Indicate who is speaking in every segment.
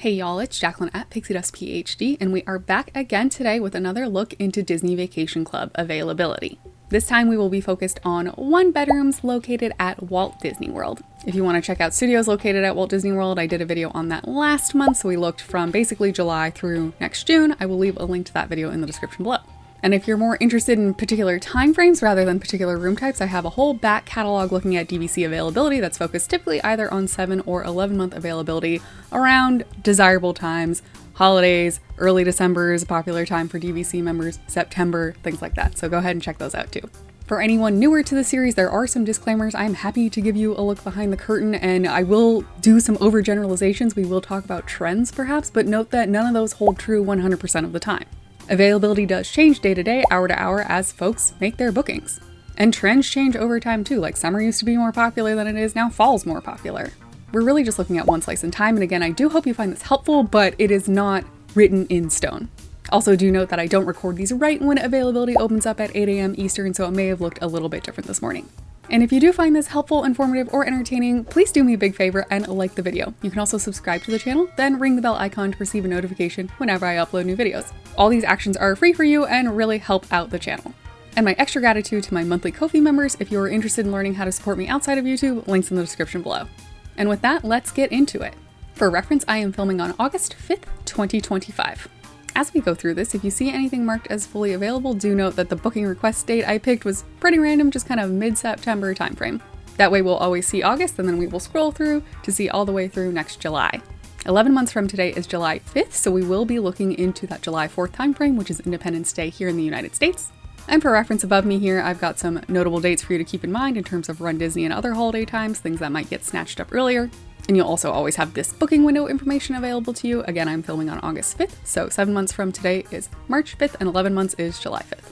Speaker 1: Hey y'all, it's Jacqueline at Pixie Dust PhD, and we are back again today with another look into Disney Vacation Club availability. This time we will be focused on one bedrooms located at Walt Disney World. If you want to check out studios located at Walt Disney World, I did a video on that last month, so we looked from basically July through next June. I will leave a link to that video in the description below. And if you're more interested in particular timeframes rather than particular room types, I have a whole back catalog looking at DVC availability that's focused typically either on 7 or 11 month availability around desirable times, holidays, early December is a popular time for DVC members, September, things like that. So go ahead and check those out too. For anyone newer to the series, there are some disclaimers. I'm happy to give you a look behind the curtain, and I will do some overgeneralizations. We will talk about trends perhaps, but note that none of those hold true 100% of the time. Availability does change day to day, hour to hour as folks make their bookings. And trends change over time too, like summer used to be more popular than it is now, fall's more popular. We're really just looking at one slice in time, and again, I do hope you find this helpful, but it is not written in stone. Also do note that I don't record these right when availability opens up at 8 a.m. Eastern, so it may have looked a little bit different this morning. And if you do find this helpful, informative, or entertaining, please do me a big favor and like the video. You can also subscribe to the channel, then ring the bell icon to receive a notification whenever I upload new videos. All these actions are free for you and really help out the channel. And my extra gratitude to my monthly Ko-fi members. If you're interested in learning how to support me outside of YouTube, links in the description below. And with that, let's get into it. For reference, I am filming on August 5th, 2025. As we go through this, if you see anything marked as fully available, do note that the booking request date I picked was pretty random, just kind of mid-September timeframe. That way we'll always see August, and then we will scroll through to see all the way through next July. 11 months from today is July 5th, so we will be looking into that July 4th timeframe, which is Independence Day here in the United States. And for reference above me here, I've got some notable dates for you to keep in mind in terms of Run Disney and other holiday times, things that might get snatched up earlier. And you'll also always have this booking window information available to you. Again, I'm filming on August 5th, so 7 months from today is March 5th, and 11 months is July 5th.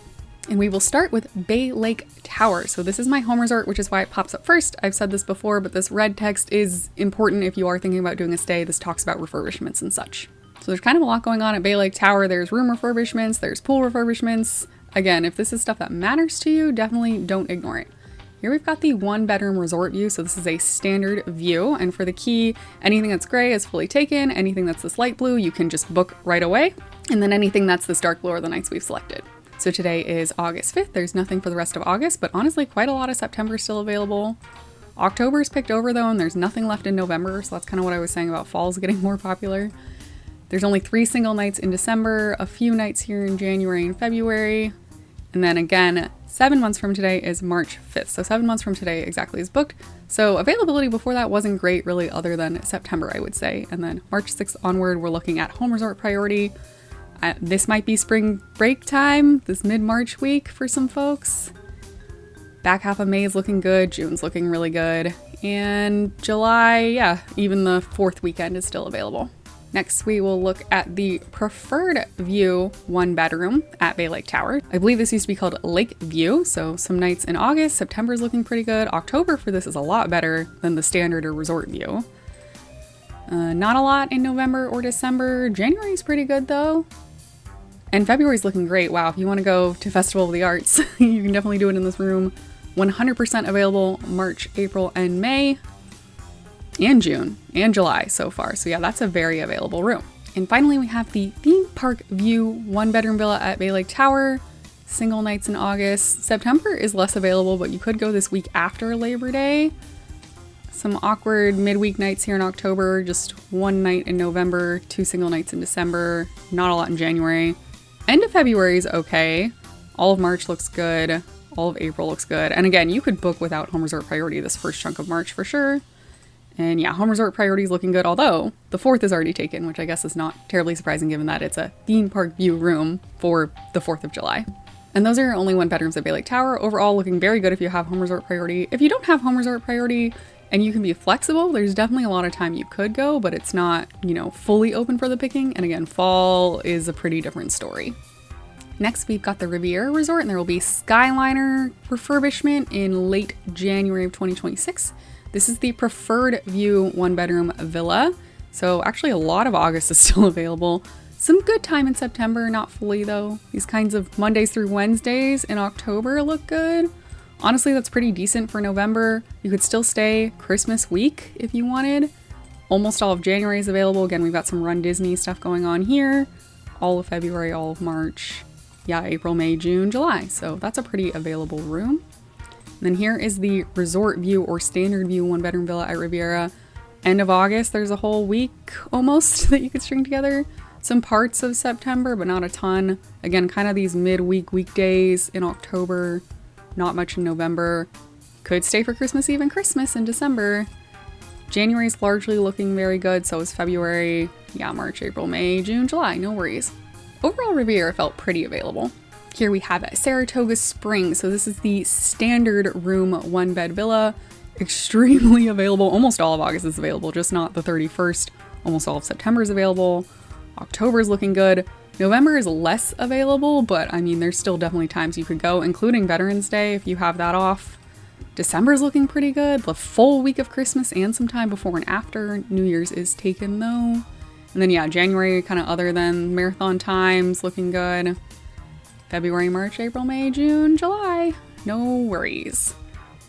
Speaker 1: And we will start with Bay Lake Tower. So this is my home resort, which is why it pops up first. I've said this before, but this red text is important if you are thinking about doing a stay. This talks about refurbishments and such. So there's kind of a lot going on at Bay Lake Tower. There's room refurbishments, there's pool refurbishments. Again, if this is stuff that matters to you, definitely don't ignore it. Here we've got the one bedroom resort view, so this is a standard view, and for the key, anything that's gray is fully taken, anything that's this light blue you can just book right away, and then anything that's this dark blue are the nights we've selected. So today is August 5th, there's nothing for the rest of August, but honestly quite a lot of September still available. October's picked over though, and there's nothing left in November, so that's kind of what I was saying about fall's getting more popular. There's only 3 single nights in December, a few nights here in January and February, and then again, 7 months from today is March 5th. So 7 months from today exactly is booked. So availability before that wasn't great really other than September, I would say. And then March 6th onward, we're looking at home resort priority. This might be spring break time, this mid-March week for some folks. Back half of May is looking good. June's looking really good. And July, yeah, even the 4th weekend is still available. Next, we will look at the preferred view one bedroom at Bay Lake Tower. I believe this used to be called Lake View, so some nights in August. September is looking pretty good. October for this is a lot better than the standard or resort view. Not a lot in November or December. January is pretty good though. And February is looking great. Wow, if you want to go to Festival of the Arts, you can definitely do it in this room. 100% available March, April, and May. And June and July so far. So yeah, that's a very available room. And finally, we have the theme park view one bedroom villa at Bay Lake Tower, single nights in August. September is less available, but you could go this week after Labor Day. Some awkward midweek nights here in October, just 1 night in November, 2 single nights in December, not a lot in January. End of February is okay. All of March looks good. All of April looks good. And again, you could book without home resort priority this first chunk of March for sure. And yeah, home resort priority is looking good, although the 4th is already taken, which I guess is not terribly surprising given that it's a theme park view room for the 4th of July. And those are only 1 bedrooms at Bay Lake Tower. Overall looking very good if you have home resort priority. If you don't have home resort priority and you can be flexible, there's definitely a lot of time you could go, but it's not, fully open for the picking. And again, fall is a pretty different story. Next, we've got the Riviera Resort, and there will be Skyliner refurbishment in late January of 2026. This is the preferred view 1 bedroom villa. So actually a lot of August is still available. Some good time in September, not fully though. These kinds of Mondays through Wednesdays in October look good. Honestly, that's pretty decent for November. You could still stay Christmas week if you wanted. Almost all of January is available. Again, we've got some Run Disney stuff going on here. All of February, all of March. Yeah, April, May, June, July. So that's a pretty available room. And then here is the Resort View or Standard View 1-bedroom villa at Riviera. End of August, there's a whole week almost that you could string together. Some parts of September, but not a ton. Again, kind of these midweek weekdays in October. Not much in November. Could stay for Christmas Eve and Christmas in December. January's largely looking very good, so is February. Yeah, March, April, May, June, July, no worries. Overall, Riviera felt pretty available. Here we have Saratoga Springs. So this is the standard room 1-bed villa. Extremely available. Almost all of August is available, just not the 31st. Almost all of September is available. October is looking good. November is less available, but I mean, there's still definitely times you could go, including Veterans Day if you have that off. December is looking pretty good. The full week of Christmas and some time before and after. New Year's is taken though. And then yeah, January kind of other than marathon times looking good. February, March, April, May, June, July. No worries.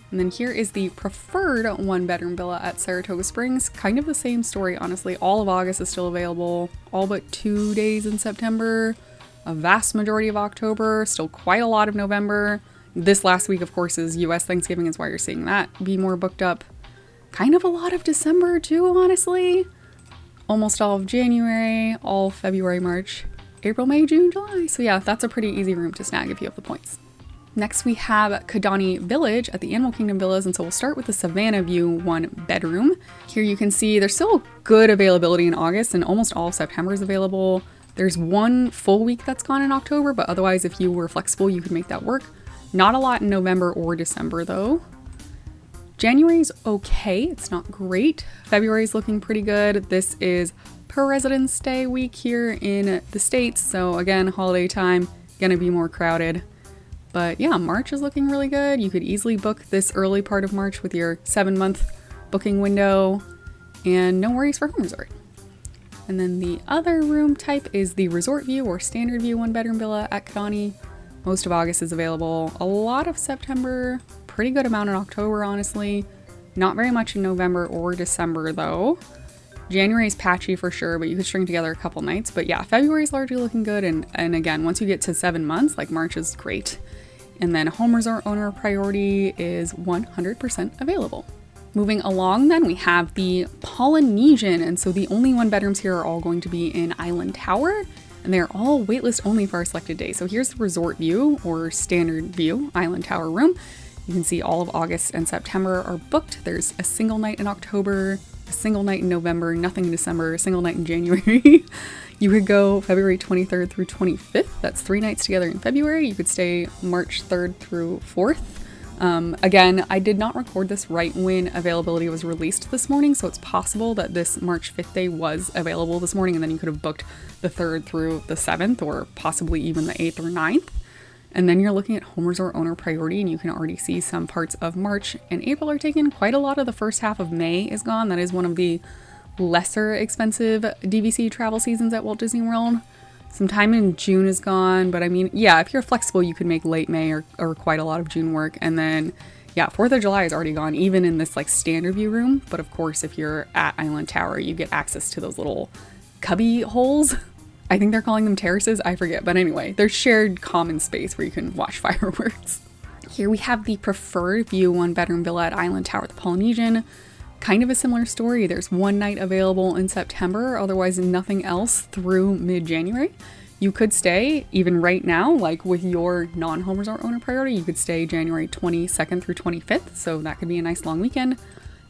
Speaker 1: And then here is the preferred 1-bedroom villa at Saratoga Springs. Kind of the same story, honestly. All of August is still available. All but 2 days in September. A vast majority of October. Still quite a lot of November. This last week, of course, is US Thanksgiving is why you're seeing that be more booked up. Kind of a lot of December too, honestly. Almost all of January, all February, March, April, May, June, July. So yeah, that's a pretty easy room to snag if you have the points. Next we have Kidani Village at the Animal Kingdom Villas, and so we'll start with the Savannah View 1-bedroom. Here you can see there's still good availability in August and almost all of September is available. There's one full week that's gone in October, but otherwise if you were flexible you could make that work. Not a lot in November or December though. January's okay, it's not great. February's looking pretty good. This is President's Day week here in the States, so again, holiday time, gonna be more crowded. But yeah, March is looking really good. You could easily book this early part of March with your 7-month booking window, and no worries for home resort. And then the other room type is the Resort View or Standard View 1-bedroom villa at Kidani. Most of August is available. A lot of September, pretty good amount in October, honestly. Not very much in November or December though. January is patchy for sure, but you could string together a couple nights. But yeah, February is largely looking good. And again, once you get to 7 months, like March is great. And then home resort owner priority is 100% available. Moving along then, we have the Polynesian. And so the only 1-bedrooms here are all going to be in Island Tower. And they're all waitlist only for our selected days. So here's the Resort View or Standard View Island Tower room. You can see all of August and September are booked. There's a single night in October, a single night in November, nothing in December, a single night in January. You could go February 23rd through 25th. That's 3 nights together in February. You could stay March 3rd through 4th. Again, I did not record this right when availability was released this morning, so it's possible that this March 5th day was available this morning, and then you could have booked the 3rd through the 7th, or possibly even the 8th or 9th. And then you're looking at home resort owner priority, and you can already see some parts of March and April are taken. Quite a lot of the first half of May is gone. That is one of the lesser expensive DVC travel seasons at Walt Disney World. Some time in June is gone, but I mean, yeah, if you're flexible, you could make late May or quite a lot of June work. And then, yeah, 4th of July is already gone, even in this like standard view room. But of course, if you're at Island Tower, you get access to those little cubby holes. I think they're calling them terraces, I forget. But anyway, there's shared common space where you can watch fireworks. Here we have the Preferred View 1-bedroom villa at Island Tower at the Polynesian. Kind of a similar story. There's 1 night available in September, otherwise nothing else through mid-January. You could stay, even right now, like with your non-home resort owner priority, you could stay January 22nd through 25th, so that could be a nice long weekend.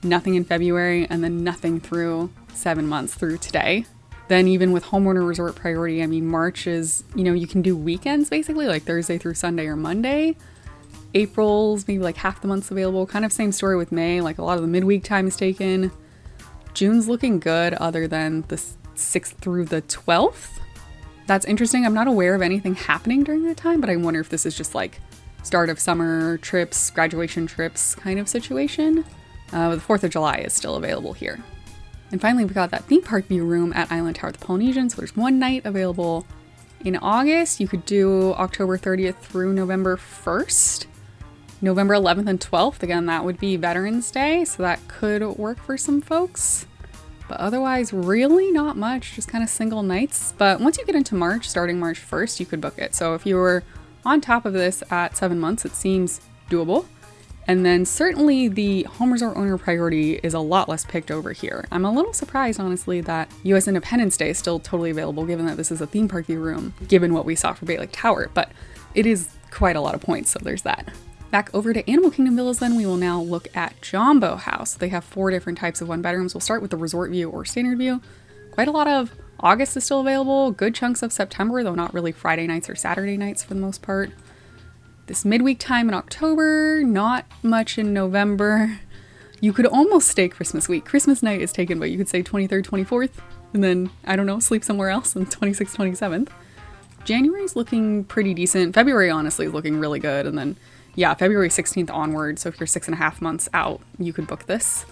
Speaker 1: Nothing in February, and then nothing through 7 months through today. Then even with homeowner resort priority, I mean, March is, you can do weekends basically, like Thursday through Sunday or Monday. April's maybe like half the month's available. Kind of same story with May, like a lot of the midweek time is taken. June's looking good other than the 6th through the 12th. That's interesting. I'm not aware of anything happening during that time, but I wonder if this is just like start of summer trips, graduation trips kind of situation. The 4th of July is still available here. And finally, we got that theme park view room at Island Tower at the Polynesian. So there's 1 night available in August. You could do October 30th through November 1st. November 11th and 12th, again, that would be Veterans Day, so that could work for some folks. But otherwise, really not much, just kind of single nights. But once you get into March, starting March 1st, you could book it. So if you were on top of this at 7 months, it seems doable. And then certainly the home resort owner priority is a lot less picked over here. I'm a little surprised, honestly, that US Independence Day is still totally available, given that this is a theme park view room, given what we saw for Bay Lake Tower. But it is quite a lot of points, so there's that. Back over to Animal Kingdom Villas, then we will now look at Jambo House. They have 4 different types of 1-bedrooms. We'll start with the resort view or standard view. Quite a lot of August is still available, good chunks of September, though not really Friday nights or Saturday nights for the most part. This midweek time in October, not much in November. You could almost stay Christmas week. Christmas night is taken, but you could stay 23rd, 24th, and then, I don't know, sleep somewhere else on 26th, 27th. January's looking pretty decent. February, honestly, is looking really good, and then yeah, February 16th onward, so if you're 6.5 months out, you could book this.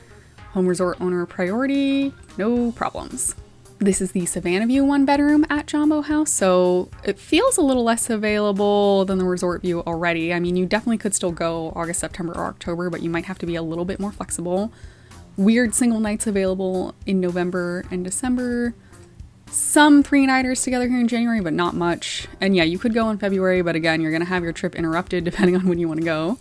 Speaker 1: Home resort owner priority, no problems. This is the Savannah View 1-bedroom at Jambo House, so it feels a little less available than the resort view already. I mean, you definitely could still go August, September, or October, but you might have to be a little bit more flexible. Weird single nights available in November and December. Some 3-nighters together here in January, but not much. And yeah, you could go in February, but again, you're gonna have your trip interrupted depending on when you want to go.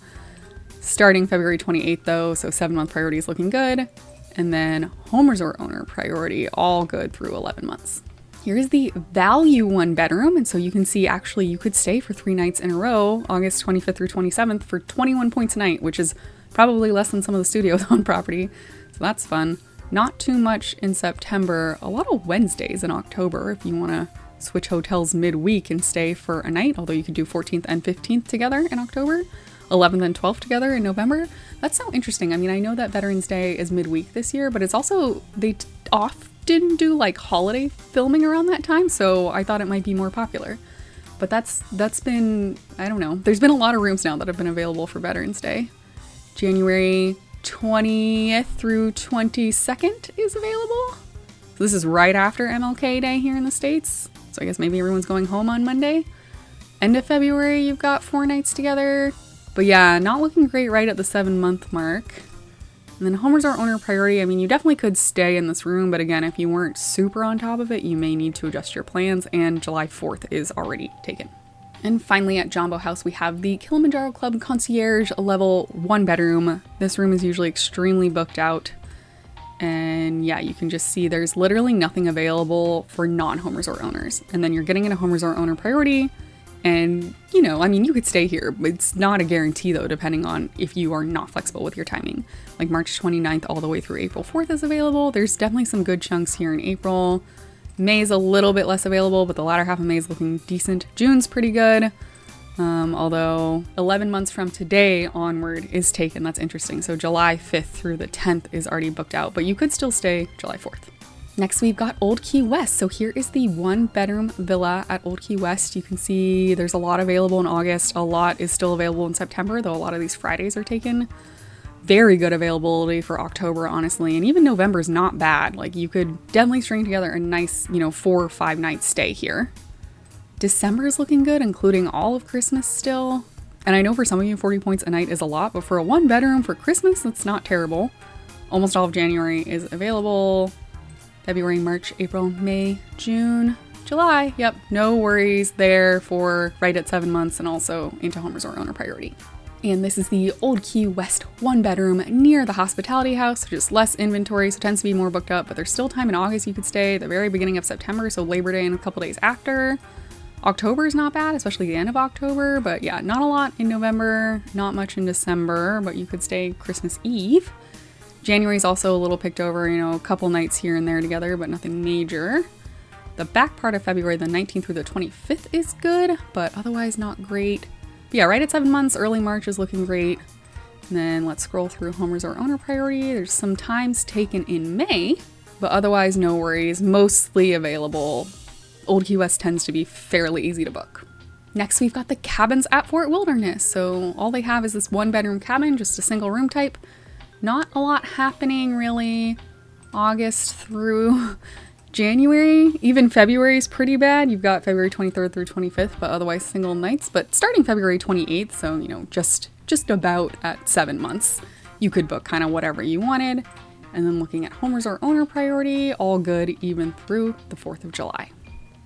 Speaker 1: Starting February 28th though, so 7-month priority is looking good. And then home resort owner priority, all good through 11 months. Here's the value 1-bedroom, and so you can see actually you could stay for 3 nights in a row, August 25th through 27th for 21 points a night, which is probably less than some of the studios on property. So that's fun. Not too much in September, a lot of Wednesdays in October if you want to switch hotels midweek and stay for a night, although you could do 14th and 15th together in October, 11th and 12th together in November. That's so interesting. I mean, I know that Veterans Day is midweek this year, but it's also, they often do like holiday filming around that time, so I thought it might be more popular. But that's been, I don't know, there's been a lot of rooms now that have been available for Veterans Day. January 20th through 22nd is available. So this is right after MLK Day here in the States. So I guess maybe everyone's going home on Monday. End of February, you've got 4 nights together. But yeah, not looking great right at the 7-month mark. And then home resort owner priority, I mean, you definitely could stay in this room, but again, if you weren't super on top of it, you may need to adjust your plans, and July 4th is already taken. And finally at Jambo House, we have the Kilimanjaro Club Concierge level 1-bedroom. This room is usually extremely booked out. And yeah, you can just see there's literally nothing available for non-home resort owners. And then you're getting into home resort owner priority. And, you know, I mean, you could stay here, but it's not a guarantee though, depending on if you are not flexible with your timing. Like March 29th all the way through April 4th is available. There's definitely some good chunks here in April. May is a little bit less available, but the latter half of May is looking decent. June's pretty good. Although 11 months from today onward is taken. That's interesting. So July 5th through the 10th is already booked out, but you could still stay July 4th. Next, we've got Old Key West. So here is the 1-bedroom villa at Old Key West. You can see there's a lot available in August. A lot is still available in September, though a lot of these Fridays are taken. Very good availability for October, honestly. And even November is not bad. Like, you could definitely string together a nice, 4 or 5 night stay here. December is looking good, including all of Christmas still. And I know for some of you, 40 points a night is a lot, but for a 1-bedroom for Christmas, that's not terrible. Almost all of January is available. February, March, April, May, June, July. Yep, no worries there for right at 7 months and also into home resort owner priority. And this is the Old Key West 1-bedroom near the Hospitality House, just less inventory, so it tends to be more booked up, but there's still time in August you could stay, the very beginning of September, so Labor Day and a couple days after. October is not bad, especially the end of October, but yeah, not a lot in November, not much in December, but you could stay Christmas Eve. January is also a little picked over, a couple nights here and there together, but nothing major. The back part of February, the 19th through the 25th is good, but otherwise not great. But yeah, right at 7 months, early March is looking great. And then let's scroll through home resort owner priority. There's some times taken in May, but otherwise no worries, mostly available. Old Key West tends to be fairly easy to book. Next, we've got the cabins at Fort Wilderness. So all they have is this 1-bedroom cabin, just a single room type. Not a lot happening really August through January. Even February is pretty bad. You've got February 23rd through 25th, but otherwise single nights. But starting February 28th, so just about at 7 months, you could book kind of whatever you wanted. And then looking at home resort owner priority, all good even through the 4th of July.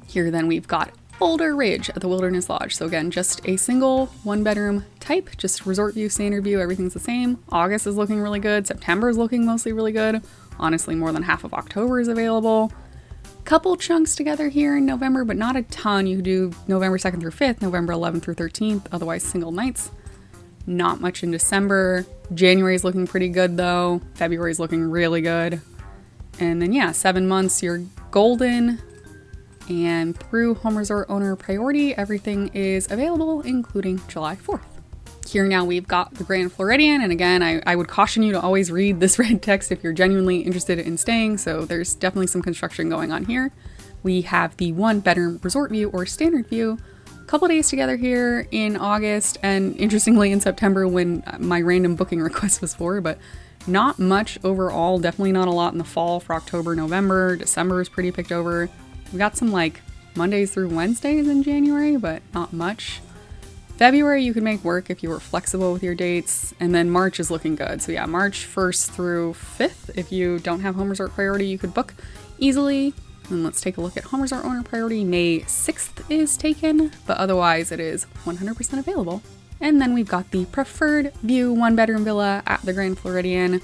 Speaker 1: Here then we've got Boulder Ridge at the Wilderness Lodge. So again, just a single 1-bedroom type, just resort view, standard view, everything's the same. August is looking really good. September is looking mostly really good. Honestly, more than half of October is available. Couple chunks together here in November, but not a ton. You could do November 2nd through 5th, November 11th through 13th, otherwise single nights. Not much in December. January is looking pretty good though. February is looking really good. And then yeah, 7 months, you're golden. And through home resort owner priority, everything is available, including July 4th. Here now we've got the Grand Floridian, and again, I would caution you to always read this red text if you're genuinely interested in staying, so there's definitely some construction going on here. We have the 1-bedroom resort view or standard view, a couple days together here in August, and interestingly in September when my random booking request was for, but not much overall, definitely not a lot in the fall for October, November. December is pretty picked over. We got some like Mondays through Wednesdays in January, but not much. February you could make work if you were flexible with your dates, and then March is looking good. So yeah, March 1st through 5th, if you don't have home resort priority, you could book easily. And let's take a look at home resort owner priority. May 6th is taken, but otherwise it is 100% available. And then we've got the preferred view 1-bedroom villa at the Grand Floridian.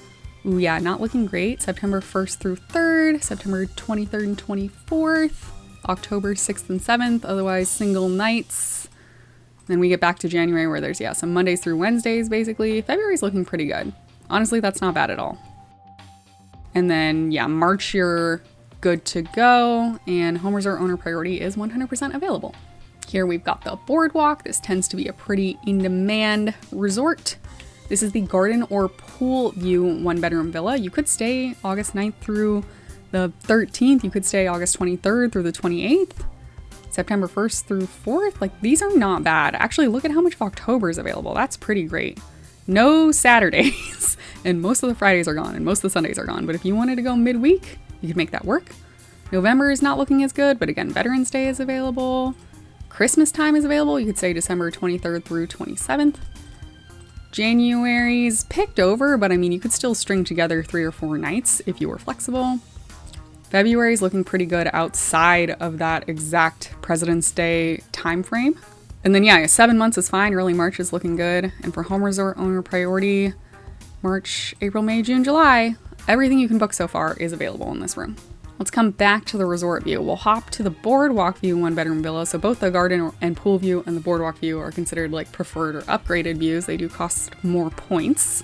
Speaker 1: Ooh yeah, not looking great. September 1st through 3rd, September 23rd and 24th, October 6th and 7th, otherwise single nights. Then we get back to January where there's, some Mondays through Wednesdays, basically. February's looking pretty good. Honestly, that's not bad at all. And then, March, you're good to go. And home resort owner priority is 100% available. Here we've got the BoardWalk. This tends to be a pretty in-demand resort. This is the garden or pool view 1-bedroom villa. You could stay August 9th through the 13th. You could stay August 23rd through the 28th. September 1st through 4th, like these are not bad. Actually, look at how much of October is available. That's pretty great. No Saturdays, and most of the Fridays are gone, and most of the Sundays are gone. But if you wanted to go midweek, you could make that work. November is not looking as good, but again, Veterans Day is available. Christmas time is available. You could say December 23rd through 27th. January's picked over, but I mean, you could still string together 3 or 4 nights if you were flexible. February is looking pretty good outside of that exact President's Day time frame. And then 7 months is fine. Early March is looking good. And for home resort owner priority, March, April, May, June, July, everything you can book so far is available in this room. Let's come back to the resort view. We'll hop to the BoardWalk view 1-bedroom villa. So both the garden and pool view and the BoardWalk view are considered like preferred or upgraded views. They do cost more points.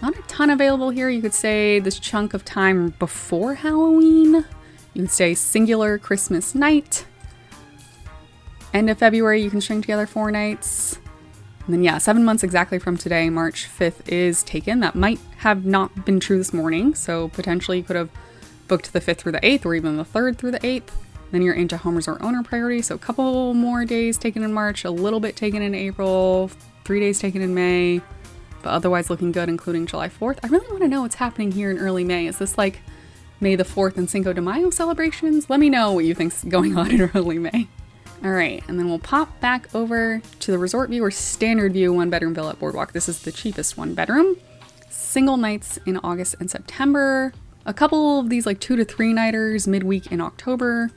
Speaker 1: Not a ton available here. You could say this chunk of time before Halloween. You could say singular Christmas night. End of February, you can string together 4 nights. And then 7 months exactly from today, March 5th is taken. That might have not been true this morning. So potentially you could have booked the 5th through the 8th or even the 3rd through the 8th. Then you're into home resort owner priority. So a couple more days taken in March, a little bit taken in April, 3 days taken in May. But otherwise looking good, including July 4th. I really want to know what's happening here in early May. Is this like May the 4th and Cinco de Mayo celebrations? Let me know what you think's going on in early May. All right, and then we'll pop back over to the resort view or standard view 1-bedroom villa at BoardWalk. This is the cheapest 1-bedroom. Single nights in August and September. A couple of these like 2 to 3 nighters midweek in October.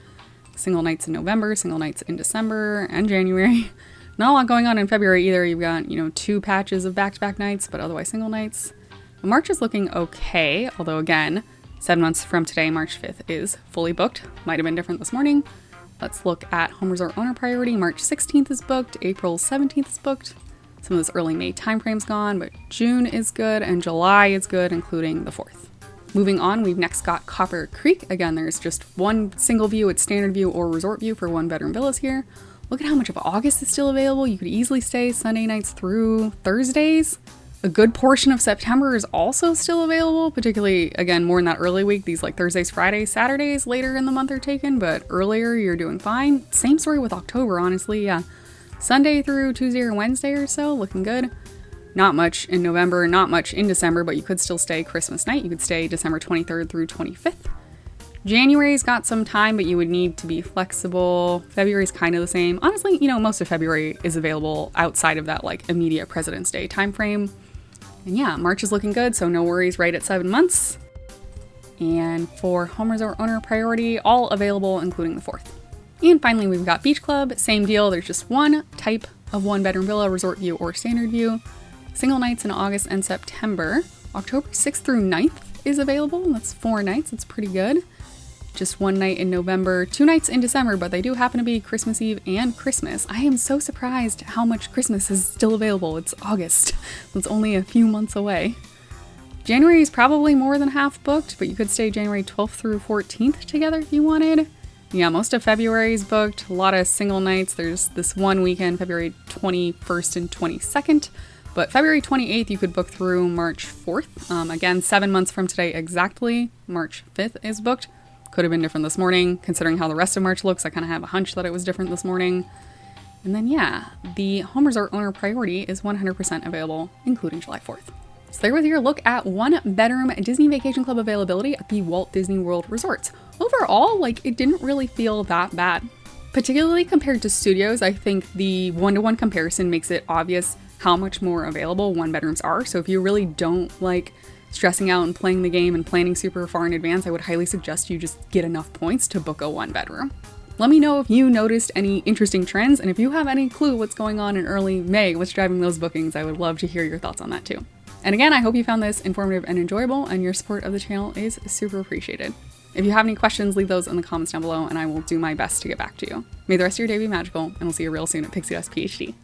Speaker 1: Single nights in November, single nights in December and January. Not a lot going on in February either. You've got, 2 patches of back-to-back nights, but otherwise single nights. March is looking okay, although again, 7 months from today, March 5th is fully booked. Might have been different this morning. Let's look at home resort owner priority. March 16th is booked, April 17th is booked. Some of this early May timeframe's gone, but June is good and July is good, including the 4th. Moving on, we've next got Copper Creek. Again, there's just one single view. It's standard view or resort view for 1-bedroom villas here. Look at how much of August is still available. You could easily stay Sunday nights through Thursdays. A good portion of September is also still available, particularly, again, more in that early week. These like Thursdays, Fridays, Saturdays later in the month are taken, but earlier you're doing fine. Same story with October, honestly, Sunday through Tuesday or Wednesday or so, looking good. Not much in November, not much in December, but you could still stay Christmas night. You could stay December 23rd through 25th. January's got some time, but you would need to be flexible. February's kind of the same. Honestly, most of February is available outside of that like immediate President's Day time frame. And March is looking good, so no worries right at 7 months. And for home resort owner priority, all available, including the 4th. And finally, we've got Beach Club, same deal. There's just one type of 1-bedroom villa, resort view or standard view. Single nights in August and September. October 6th through 9th is available. That's 4 nights. It's pretty good. Just 1 night in November, 2 nights in December, but they do happen to be Christmas Eve and Christmas. I am so surprised how much Christmas is still available. It's August. It's only a few months away. January is probably more than half booked, but you could stay January 12th through 14th together if you wanted. Yeah, most of February is booked. A lot of single nights. There's this one weekend, February 21st and 22nd. But February 28th, you could book through March 4th. Again, 7 months from today exactly, March 5th is booked. Could have been different this morning, considering how the rest of March looks. I kind of have a hunch that it was different this morning. And then yeah, the home resort owner priority is 100% available, including July 4th. So there was your look at 1-bedroom Disney Vacation Club availability at the Walt Disney World resorts. Overall, it didn't really feel that bad. Particularly compared to studios, I think the 1-to-1 comparison makes it obvious how much more available 1-bedrooms are. So if you really don't like stressing out and playing the game and planning super far in advance, I would highly suggest you just get enough points to book a 1-bedroom. Let me know if you noticed any interesting trends, and if you have any clue what's going on in early May, what's driving those bookings. I would love to hear your thoughts on that too. And again, I hope you found this informative and enjoyable, and your support of the channel is super appreciated. If you have any questions, leave those in the comments down below, and I will do my best to get back to you. May the rest of your day be magical, and we'll see you real soon at Pixie Dust PhD.